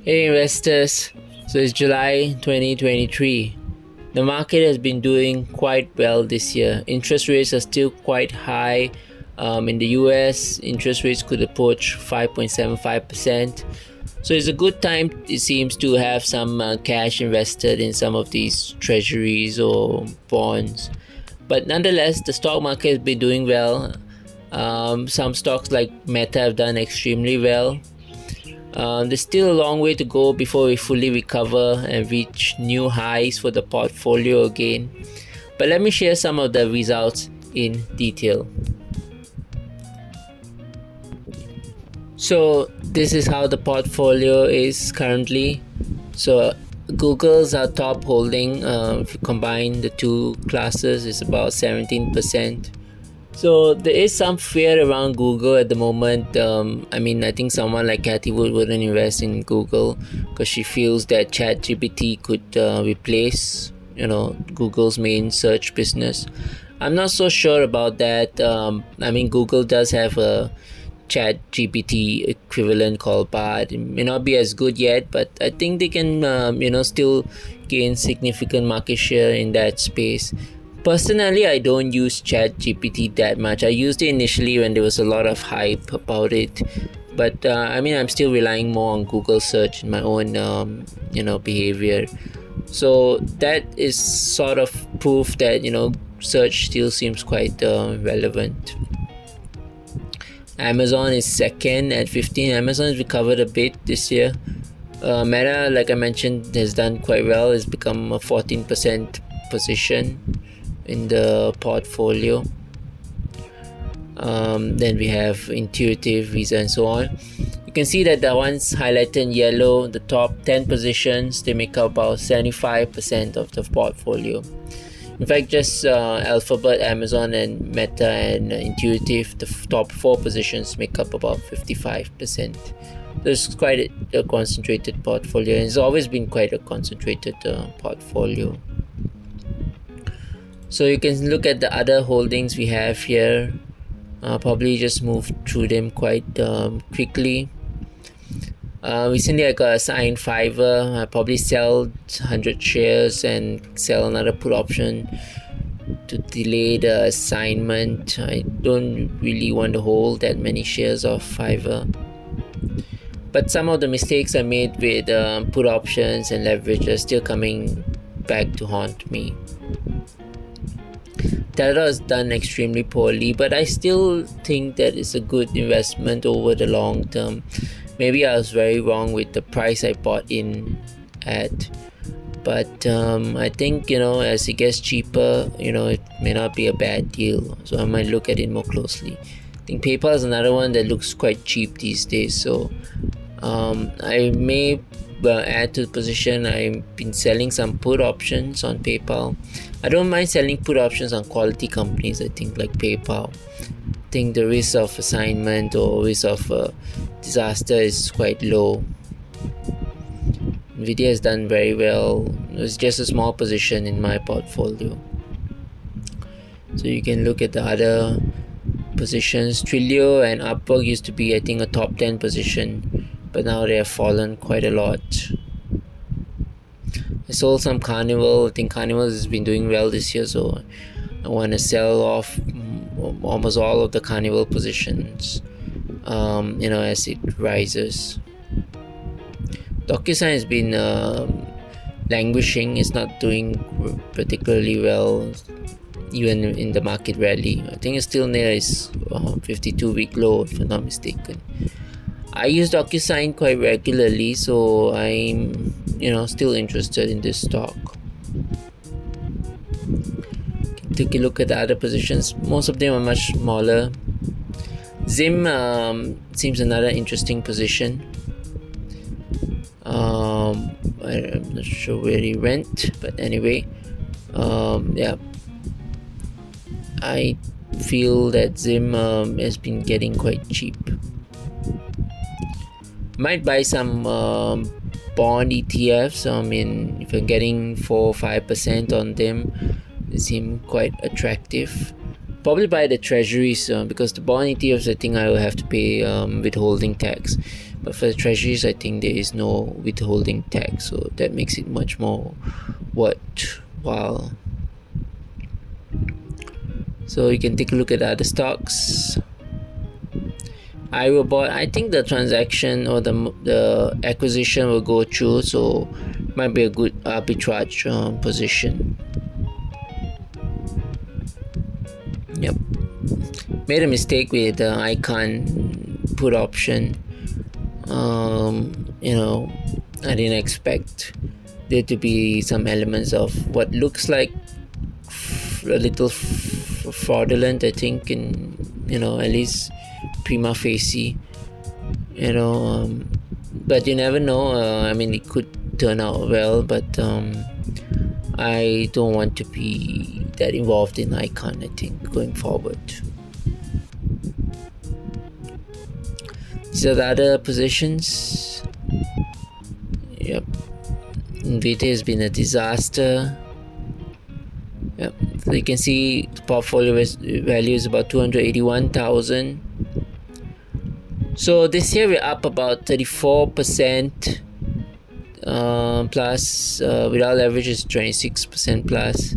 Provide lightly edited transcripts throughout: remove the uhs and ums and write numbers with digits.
Hey investors, so it's July 2023. The market has been doing quite well this year. Interest rates are still quite high. In the US, interest rates could approach 5.75%. So it's a good time, it seems, to have some cash invested in some of these treasuries or bonds. But nonetheless, the stock market has been doing well. Some stocks like Meta have done extremely well. There's still a long way to go before we fully recover and reach new highs for the portfolio again. But let me share some of the results in detail. So this is how the portfolio is currently. So Google's our top holding. If you combine the two classes, it's about 17%. So there is some fear around Google at the moment. I think someone like Cathie Wood wouldn't invest in Google because she feels that ChatGPT could replace, Google's main search business. I'm not so sure about that. Google does have a ChatGPT equivalent called Bard. It may not be as good yet, but I think they can, still gain significant market share in that space. Personally, I don't use ChatGPT that much. I used it initially when there was a lot of hype about it, but I'm still relying more on Google search in my own behavior. So that is sort of proof that search still seems quite relevant. Amazon is second at 15. Amazon has recovered a bit this year. Meta, like I mentioned, has done quite well. It's become a 14% position in the portfolio. Then we have Intuitive, Visa, and so on. You can see that the ones highlighted in yellow, the top 10 positions, they make up about 75% of the portfolio. In fact, just Alphabet, Amazon, and Meta and Intuitive, the top 4 positions make up about 55%. There's quite a concentrated portfolio, and it's always been quite a concentrated portfolio. So you can look at the other holdings we have here. Probably just move through them quite quickly. Recently I got assigned Fiverr. I probably sell 100 shares and sell another put option to delay the assignment. I don't really want to hold that many shares of Fiverr. But some of the mistakes I made with put options and leverage are still coming back to haunt me. Teladoc has done extremely poorly, but I still think that it's a good investment over the long term. Maybe I was very wrong with the price I bought in at, but I think as it gets cheaper, it may not be a bad deal. So I might look at it more closely. I think PayPal is another one that looks quite cheap these days, so I may add to the position. I've been selling some put options on PayPal. I don't mind selling put options on quality companies, I think, like PayPal. I think the risk of assignment or risk of disaster is quite low. Nvidia has done very well. It's just a small position in my portfolio. So you can look at the other positions. Twilio and Upwork used to be, I think, a top 10 position, but now they have fallen quite a lot. I sold some Carnival. I think Carnival has been doing well this year, so I want to sell off almost all of the Carnival positions as it rises. DocuSign has been languishing. It's not doing particularly well even in the market rally. I think it's still near its 52-week low, if I'm not mistaken. I use DocuSign quite regularly, so I'm still interested in this stock. Take a look at the other positions. Most of them are much smaller. Zim seems another interesting position. I'm not sure where he went, but anyway, I feel that Zim has been getting quite cheap. Might buy some bond ETFs. If you're getting 4-5% on them, they seem quite attractive. Probably buy the treasuries because the bond ETFs, I think I will have to pay withholding tax. but for the treasuries I think there is no withholding tax, so that makes it much more worthwhile. So you can take a look at other stocks. iRobot, I think the transaction or the acquisition will go through, so might be a good arbitrage position. Yep, made a mistake with the Icon put option. I didn't expect there to be some elements of what looks like a little fraudulent, I think, in at least prima facie, but you never know. It could turn out well, but I don't want to be that involved in Icon, I think, going forward. These are the other positions. Yep, Nvidia has been a disaster. Yep, so you can see the portfolio value is about 281,000. So this year we're up about 34% plus. Without leverage is 26% plus.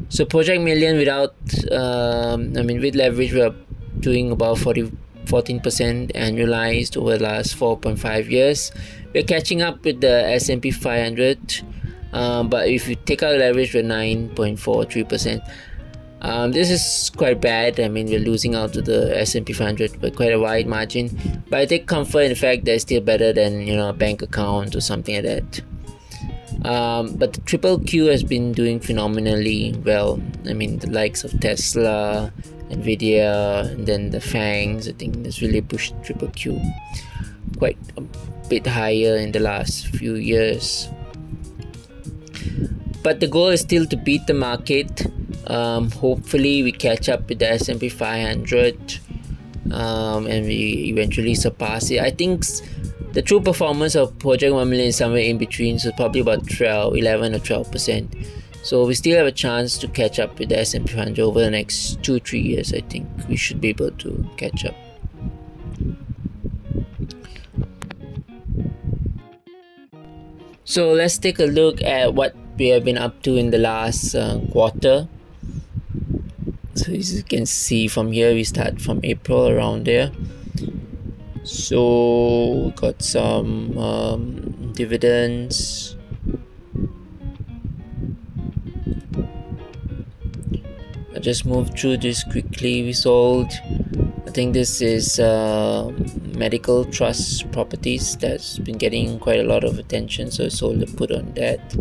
So Project Million without, with leverage we're doing about 14% annualized over the last 4.5 years. We're catching up with the S&P 500, but if you take out leverage, we're 9.43%. This is quite bad. We're losing out to the S&P 500 by quite a wide margin, but I take comfort in the fact that it's still better than a bank account or something like that. But the triple Q has been doing phenomenally well. The likes of Tesla, Nvidia, and then the FANGs, I think that's really pushed triple Q quite a bit higher in the last few years. But the goal is still to beat the market. Hopefully we catch up with the S&P 500 and we eventually surpass it. I think the true performance of Project 1 Million is somewhere in between, so probably about 11 or 12%. So we still have a chance to catch up with the S&P 500 over the next 2-3 years. I think we should be able to catch up. So let's take a look at what we have been up to in the last quarter. So as you can see from here, we start from April around there. So we got some dividends. I'll just move through this quickly. We sold, I think this is medical trust properties that's been getting quite a lot of attention, so I sold a put on that.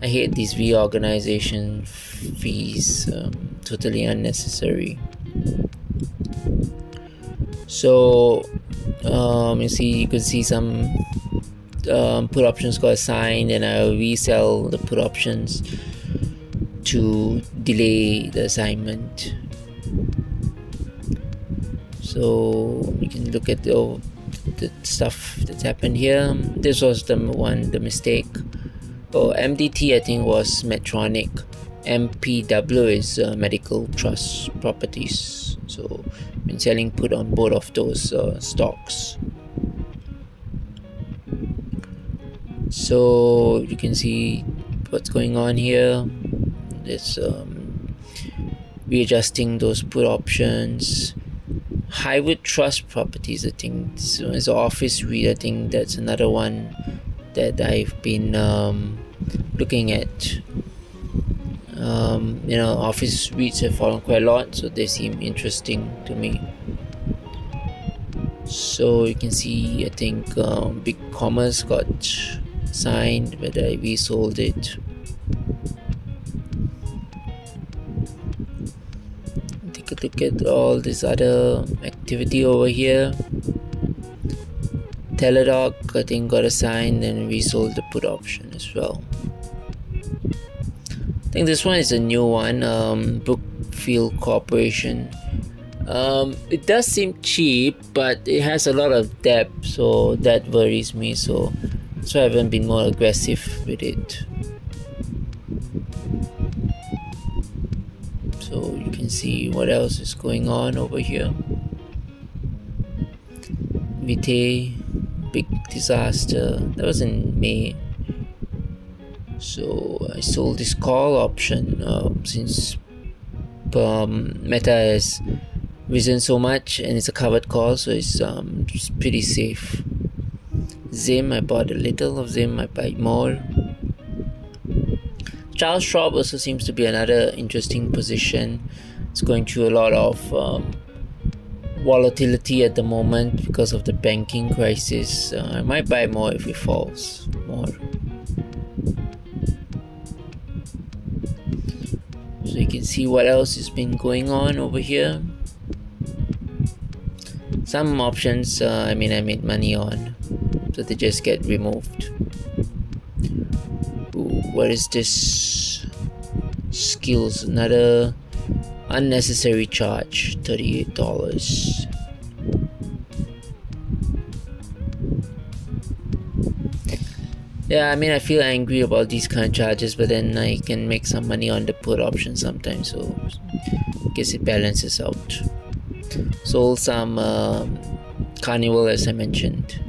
I hate these reorganization fees, totally unnecessary. So you could see some put options got assigned, and I'll resell the put options to delay the assignment. So you can look at the stuff that's happened here. This was the mistake. MDT I think was Medtronic. MPW is medical trust properties. So I've been selling put on both of those stocks. So you can see what's going on here. There's readjusting those put options. Highwood Trust Properties, I think, so it's Office REIT. I think that's another one that I've been looking at. Office REITs have fallen quite a lot, so they seem interesting to me. So you can see, I think Big Commerce got signed, but I resold it. Take a look at all this other activity over here. Teladoc, I think, got assigned and resold the put option as well. I think this one is a new one, Brookfield Corporation. It does seem cheap, but it has a lot of debt, so that worries me. So I haven't been more aggressive with it. So you can see what else is going on over here. Vitae, big disaster. That was in May. So I sold this call option since Meta has risen so much and it's a covered call, so it's pretty safe. Zim, I bought a little of Zim, I buy more. Charles Schwab also seems to be another interesting position. It's going through a lot of volatility at the moment because of the banking crisis. I might buy more if it falls more. So you can see what else has been going on over here. Some options I made money on, so they just get removed. Ooh, what is this? Skills, another unnecessary charge, $38. Yeah, I feel angry about these kind of charges, but then I can make some money on the put option sometimes, so I guess it balances out. Sold some Carnival, as I mentioned.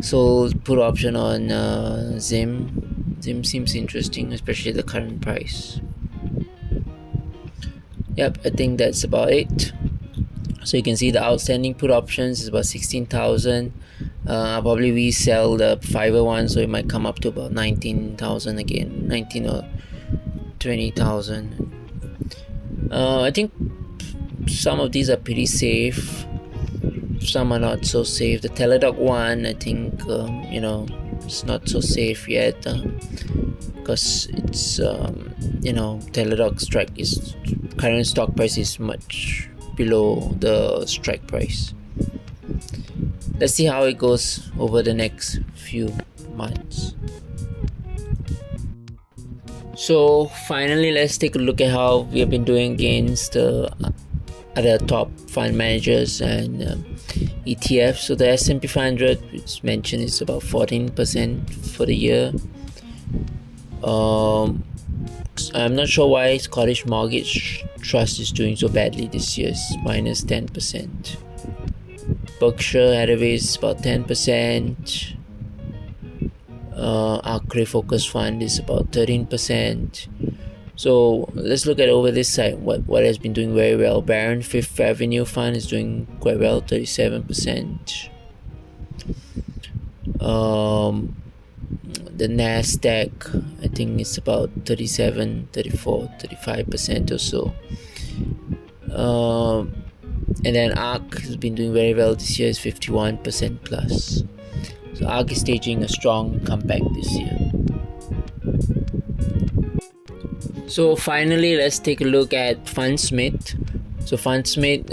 Sold put option on Zim. Zim seems interesting, especially the current price. Yep, I think that's about it. So you can see the outstanding put options is about 16,000. I'll probably resell the Fiverr one, so it might come up to about 19,000 again, 19 or 20,000. I think some of these are pretty safe, some are not so safe. The Teladoc one, I think it's not so safe yet because it's Teladoc strike is current stock price is much below the strike price. Let's see how it goes over the next few months. So finally, let's take a look at how we have been doing against the other top fund managers and ETFs. So the S&P 500, which mentioned, is about 14% for the year. I'm not sure why Scottish Mortgage Trust is doing so badly this year. It's minus 10%. Berkshire Hathaway is about 10%. Arcray Focus Fund is about 13%. So let's look at over this side what has been doing very well. Baron Fifth Avenue Fund is doing quite well, 37%. The Nasdaq, I think it's about 37, 34, 35% or so. And then ARK has been doing very well this year, is 51% plus. So ARK is staging a strong comeback this year. So finally, let's take a look at Fundsmith. So Fundsmith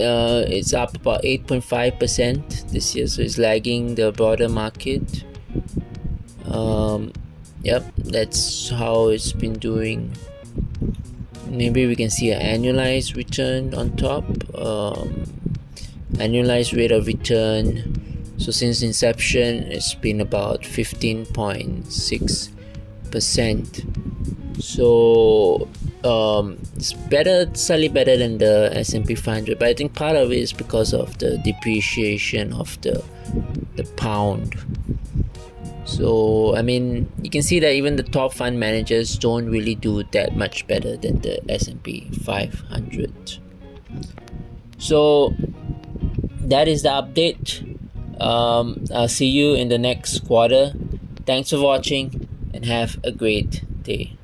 is up about 8.5% this year, so it's lagging the broader market. Yep, that's how it's been doing. Maybe we can see an annualized return on top. Annualized rate of return. So since inception, it's been about 15.6%. So it's slightly better than the S&P 500, but I think part of it is because of the depreciation of the pound. So you can see that even the top fund managers don't really do that much better than the S&P 500. So that is the update. I'll see you in the next quarter. Thanks for watching and have a great day.